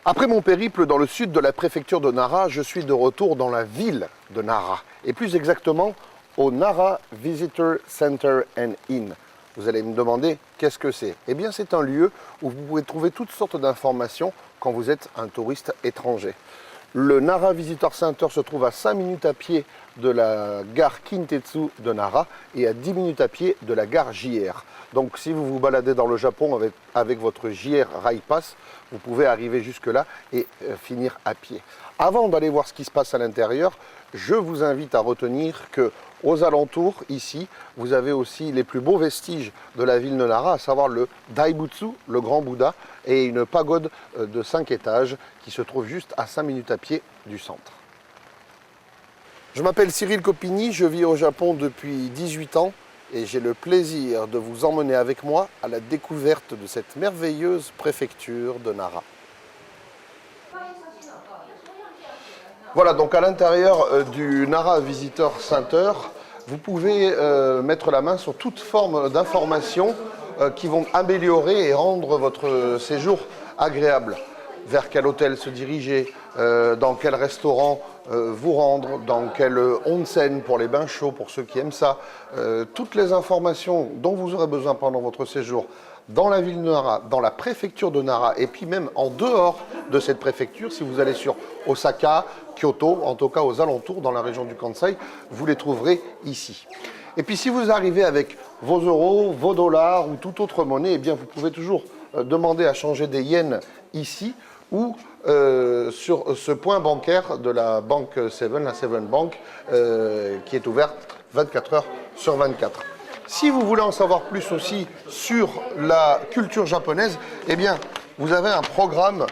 Après mon périple dans le sud de la préfecture de Nara, je suis de retour dans la ville de Nara, et plus exactement au Nara Visitor Center and Inn. Vous allez me demander qu'est-ce que c'est? Eh bien c'est un lieu où vous pouvez trouver toutes sortes d'informations quand vous êtes un touriste étranger. Le Nara Visitor Center se trouve à 5 minutes à pied de la gare Kintetsu de Nara et à 10 minutes à pied de la gare JR. Donc si vous vous baladez dans le Japon avec votre JR Rail Pass, vous pouvez arriver jusque-là et finir à pied. Avant d'aller voir ce qui se passe à l'intérieur, je vous invite à retenir que aux alentours, ici, vous avez aussi les plus beaux vestiges de la ville de Nara, à savoir le Daibutsu, le grand Bouddha, et une pagode de 5 étages qui se trouve juste à 5 minutes à pied du centre. Je m'appelle Cyril Copini, je vis au Japon depuis 18 ans et j'ai le plaisir de vous emmener avec moi à la découverte de cette merveilleuse préfecture de Nara. Voilà, donc à l'intérieur du Nara Visitor Center, vous pouvez mettre la main sur toute forme d'informations qui vont améliorer et rendre votre séjour agréable. Vers quel hôtel se diriger, dans quel restaurant vous rendre, dans quel onsen pour les bains chauds, pour ceux qui aiment ça. Toutes les informations dont vous aurez besoin pendant votre séjour dans la ville de Nara, dans la préfecture de Nara, et puis même en dehors de cette préfecture, si vous allez sur Osaka, Kyoto, en tout cas aux alentours, dans la région du Kansai, vous les trouverez ici. Et puis si vous arrivez avec vos euros, vos dollars ou toute autre monnaie, eh bien vous pouvez toujours demander à changer des yens ici ou sur ce point bancaire de la banque Seven, la Seven Bank, qui est ouverte 24 heures sur 24. Si vous voulez en savoir plus aussi sur la culture japonaise, eh bien, vous avez un programme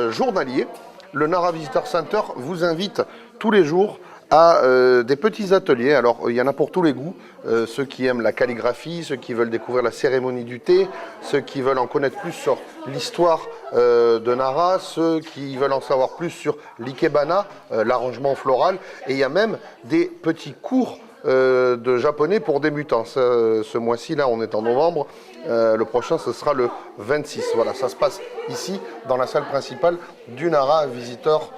journalier. Le Nara Visitor Center vous invite tous les jours à des petits ateliers. Alors, il y en a pour tous les goûts. Ceux qui aiment la calligraphie, ceux qui veulent découvrir la cérémonie du thé, ceux qui veulent en connaître plus sur l'histoire de Nara, ceux qui veulent en savoir plus sur l'ikebana, l'arrangement floral. Et il y a même des petits cours de japonais pour débutants. Ce mois-ci, là, on est en novembre. Le prochain, ce sera le 26. Voilà, ça se passe ici, dans la salle principale du Nara Visitor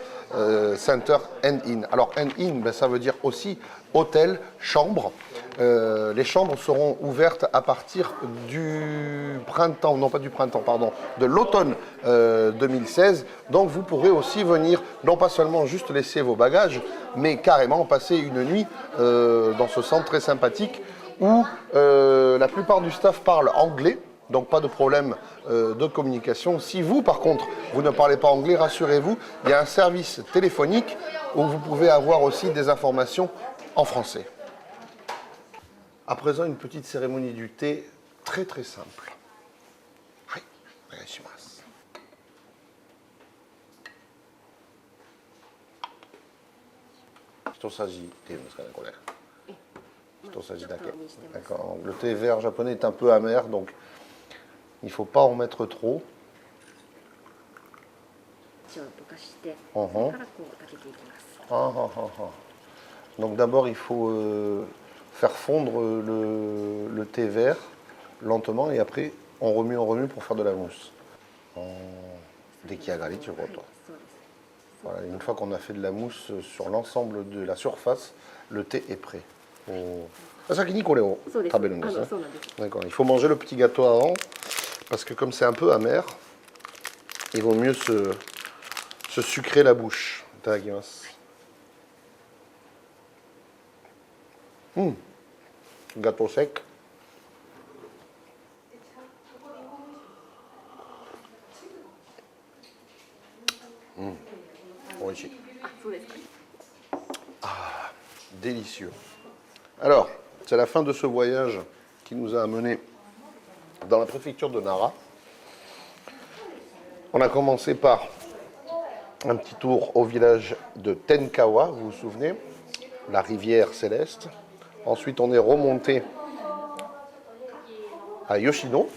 Center and Inn. Alors, and Inn, ben, ça veut dire aussi hôtel, chambre. Les chambres seront ouvertes à partir du printemps, non pas du printemps, pardon, de l'automne 2016. Donc vous pourrez aussi venir, non pas seulement juste laisser vos bagages, mais carrément passer une nuit dans ce centre très sympathique où la plupart du staff parle anglais. Donc pas de problème de communication. Si vous, par contre, vous ne parlez pas anglais, rassurez-vous, il y a un service téléphonique où vous pouvez avoir aussi des informations en français. À présent, une petite cérémonie du thé très très simple. Hai, onegaishimasu. Hitosajiっていうんですかね、これ。Hitosajiだけ。D'accord. Le thé vert japonais est un peu amer, donc il ne faut pas en mettre trop. Donc d'abord, il faut faire fondre le thé vert lentement et après on remue pour faire de la mousse. Dekiagari, tu vois, toi. Voilà, une fois qu'on a fait de la mousse sur l'ensemble de la surface, le thé est prêt. D'accord, il faut manger le petit gâteau avant parce que comme c'est un peu amer, il vaut mieux se sucrer la bouche. Gâteau sec. Ah, délicieux. Alors, c'est la fin de ce voyage qui nous a amenés dans la préfecture de Nara. On a commencé par un petit tour au village de Tenkawa, vous vous souvenez, la rivière céleste. Ensuite, on est remonté à Yoshino.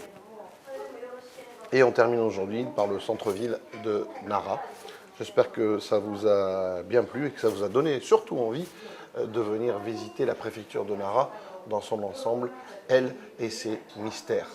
Et on termine aujourd'hui par le centre-ville de Nara. J'espère que ça vous a bien plu et que ça vous a donné surtout envie de venir visiter la préfecture de Nara dans son ensemble, elle et ses mystères.